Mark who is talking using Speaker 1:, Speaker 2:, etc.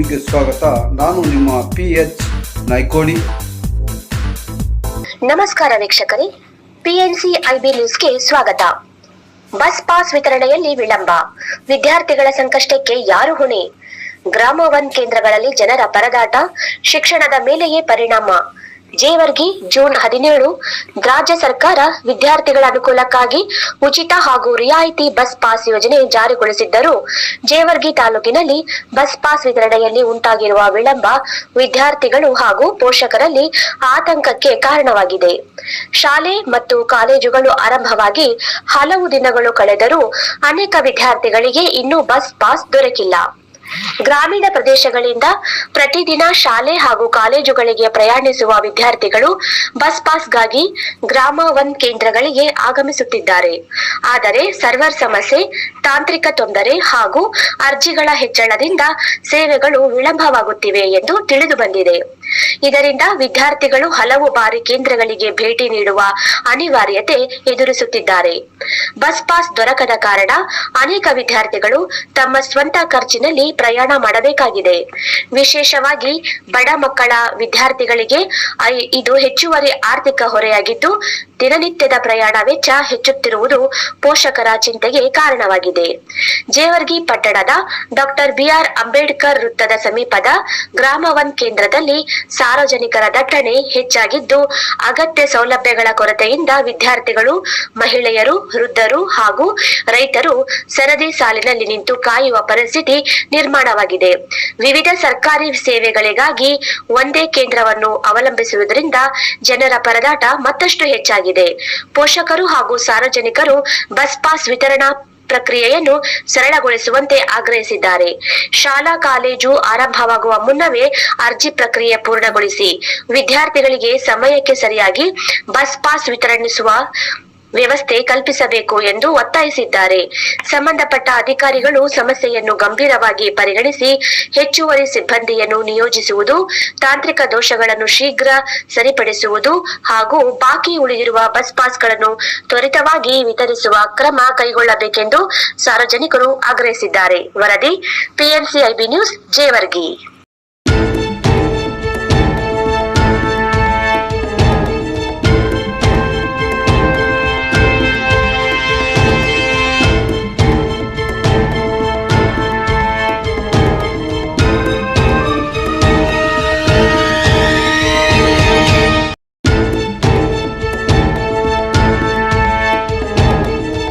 Speaker 1: ಟಿವಿಗೆ ಸ್ವಾಗತ. ನಾನು ನಿಮ್ಮ PH ನಾಯ್ಕೋಡಿ.
Speaker 2: ನಮಸ್ಕಾರ ವೀಕ್ಷಕರೇ, PNCIB ನ್ಯೂಸ್ಗೆ ಸ್ವಾಗತ. ಬಸ್ ಪಾಸ್ ವಿತರಣೆಯಲ್ಲಿ ವಿಳಂಬ, ವಿದ್ಯಾರ್ಥಿಗಳ ಸಂಕಷ್ಟಕ್ಕೆ ಯಾರು ಹೊಣೆ? ಗ್ರಾಮ 1 ಕೇಂದ್ರಗಳಲ್ಲಿ ಜನರ ಪರದಾಟ, ಶಿಕ್ಷಣದ ಮೇಲೆಯೇ ಪರಿಣಾಮ. ಜೇವರ್ಗಿ ಜೂನ್ 17. ರಾಜ್ಯ ಸರ್ಕಾರ ವಿದ್ಯಾರ್ಥಿಗಳ ಅನುಕೂಲಕ್ಕಾಗಿ ಉಚಿತ ಹಾಗೂ ರಿಯಾಯಿತಿ ಬಸ್ ಪಾಸ್ ಯೋಜನೆ ಜಾರಿಗೊಳಿಸಿದ್ದರೂ ಜೇವರ್ಗಿ ತಾಲೂಕಿನಲ್ಲಿ ಬಸ್ ಪಾಸ್ ವಿತರಣೆಯಲ್ಲಿ ಉಂಟಾಗಿರುವ ವಿಳಂಬ ವಿದ್ಯಾರ್ಥಿಗಳು ಹಾಗೂ ಪೋಷಕರಲ್ಲಿ ಆತಂಕಕ್ಕೆ ಕಾರಣವಾಗಿದೆ. ಶಾಲೆ ಮತ್ತು ಕಾಲೇಜುಗಳು ಆರಂಭವಾಗಿ ಹಲವು ದಿನಗಳು ಕಳೆದರೂ ಅನೇಕ ವಿದ್ಯಾರ್ಥಿಗಳಿಗೆ ಇನ್ನೂ ಬಸ್ ಪಾಸ್ ದೊರಕಿಲ್ಲ. ಗ್ರಾಮೀಣ ಪ್ರದೇಶಗಳಿಂದ ಪ್ರತಿದಿನ ಶಾಲೆ ಹಾಗೂ ಕಾಲೇಜುಗಳಿಗೆ ಪ್ರಯಾಣಿಸುವ ವಿದ್ಯಾರ್ಥಿಗಳು ಬಸ್ ಪಾಸ್ಗಾಗಿ ಗ್ರಾಮ 1 ಕೇಂದ್ರಗಳಿಗೆ ಆಗಮಿಸುತ್ತಿದ್ದಾರೆ. ಆದರೆ ಸರ್ವರ್ ಸಮಸ್ಯೆ, ತಾಂತ್ರಿಕ ತೊಂದರೆ ಹಾಗೂ ಅರ್ಜಿಗಳ ಹೆಚ್ಚಳದಿಂದ ಸೇವೆಗಳು ವಿಳಂಬವಾಗುತ್ತಿವೆ ಎಂದು ತಿಳಿದು ಬಂದಿದೆ. ಇದರಿಂದ ವಿದ್ಯಾರ್ಥಿಗಳು ಹಲವು ಬಾರಿ ಕೇಂದ್ರಗಳಿಗೆ ಭೇಟಿ ನೀಡುವ ಅನಿವಾರ್ಯತೆ ಎದುರಿಸುತ್ತಿದ್ದಾರೆ. ಬಸ್ ಪಾಸ್ ದೊರಕದ ಕಾರಣ ಅನೇಕ ವಿದ್ಯಾರ್ಥಿಗಳು ತಮ್ಮ ಸ್ವಂತ ಖರ್ಚಿನಲ್ಲಿ ಪ್ರಯಾಣ ಮಾಡಬೇಕಾಗಿದೆ. ವಿಶೇಷವಾಗಿ ಬಡ ಮಕ್ಕಳ ವಿದ್ಯಾರ್ಥಿಗಳಿಗೆ ಇದು ಹೆಚ್ಚುವರಿ ಆರ್ಥಿಕ ಹೊರೆಯಾಗಿದ್ದು, ದಿನನಿತ್ಯದ ಪ್ರಯಾಣ ವೆಚ್ಚ ಹೆಚ್ಚುತ್ತಿರುವುದು ಪೋಷಕರ ಚಿಂತೆಗೆ ಕಾರಣವಾಗಿದೆ. ಜೇವರ್ಗಿ ಪಟ್ಟಣದ ಡಾಕ್ಟರ್ BR ಅಂಬೇಡ್ಕರ್ ವೃತ್ತದ ಸಮೀಪದ ಗ್ರಾಮ 1 ಕೇಂದ್ರದಲ್ಲಿ ಸಾರ್ವಜನಿಕರ ದಟ್ಟಣೆ ಹೆಚ್ಚಾಗಿದ್ದು, ಅಗತ್ಯ ಸೌಲಭ್ಯಗಳ ಕೊರತೆಯಿಂದ ವಿದ್ಯಾರ್ಥಿಗಳು, ಮಹಿಳೆಯರು, ವೃದ್ಧರು ಹಾಗೂ ರೈತರು ಸರದಿ ಸಾಲಿನಲ್ಲಿ ನಿಂತು ಕಾಯುವ ಪರಿಸ್ಥಿತಿ ನಿರ್ಮಾಣವಾಗಿದೆ. ವಿವಿಧ ಸರ್ಕಾರಿ ಸೇವೆಗಳಿಗಾಗಿ ಒಂದೇ ಕೇಂದ್ರವನ್ನು ಅವಲಂಬಿಸುವುದರಿಂದ ಜನರ ಪರದಾಟ ಮತ್ತಷ್ಟು ಹೆಚ್ಚಾಗಿದೆ. ಪೋಷಕರು ಹಾಗೂ ಸಾರ್ವಜನಿಕರು ಬಸ್ ಪಾಸ್ ವಿತರಣಾ ಪ್ರಕ್ರಿಯೆಯನ್ನು ಸರಳಗೊಳಿಸುವಂತೆ ಆಗ್ರಹಿಸಿದ್ದಾರೆ. ಶಾಲಾ ಕಾಲೇಜು ಆರಂಭವಾಗುವ ಮುನ್ನವೇ ಅರ್ಜಿ ಪ್ರಕ್ರಿಯೆ ಪೂರ್ಣಗೊಳಿಸಿ ವಿದ್ಯಾರ್ಥಿಗಳಿಗೆ ಸಮಯಕ್ಕೆ ಸರಿಯಾಗಿ ಬಸ್ ಪಾಸ್ ವಿತರಿಸುವ ವ್ಯವಸ್ಥೆ ಕಲ್ಪಿಸಬೇಕು ಎಂದು ಒತ್ತಾಯಿಸಿದ್ದಾರೆ. ಸಂಬಂಧಪಟ್ಟ ಅಧಿಕಾರಿಗಳು ಸಮಸ್ಯೆಯನ್ನು ಗಂಭೀರವಾಗಿ ಪರಿಗಣಿಸಿ ಹೆಚ್ಚುವರಿ ಸಿಬ್ಬಂದಿಯನ್ನು ನಿಯೋಜಿಸುವುದು, ತಾಂತ್ರಿಕ ದೋಷಗಳನ್ನು ಶೀಘ್ರ ಸರಿಪಡಿಸುವುದು ಹಾಗೂ ಬಾಕಿ ಉಳಿದಿರುವ ಬಸ್ ಪಾಸ್ಗಳನ್ನು ತ್ವರಿತವಾಗಿ ವಿತರಿಸುವ ಕ್ರಮ ಕೈಗೊಳ್ಳಬೇಕೆಂದು ಸಾರ್ವಜನಿಕರು ಆಗ್ರಹಿಸಿದ್ದಾರೆ. ವರದಿ PNCIB ನ್ಯೂಸ್, ಜೇವರ್ಗಿ.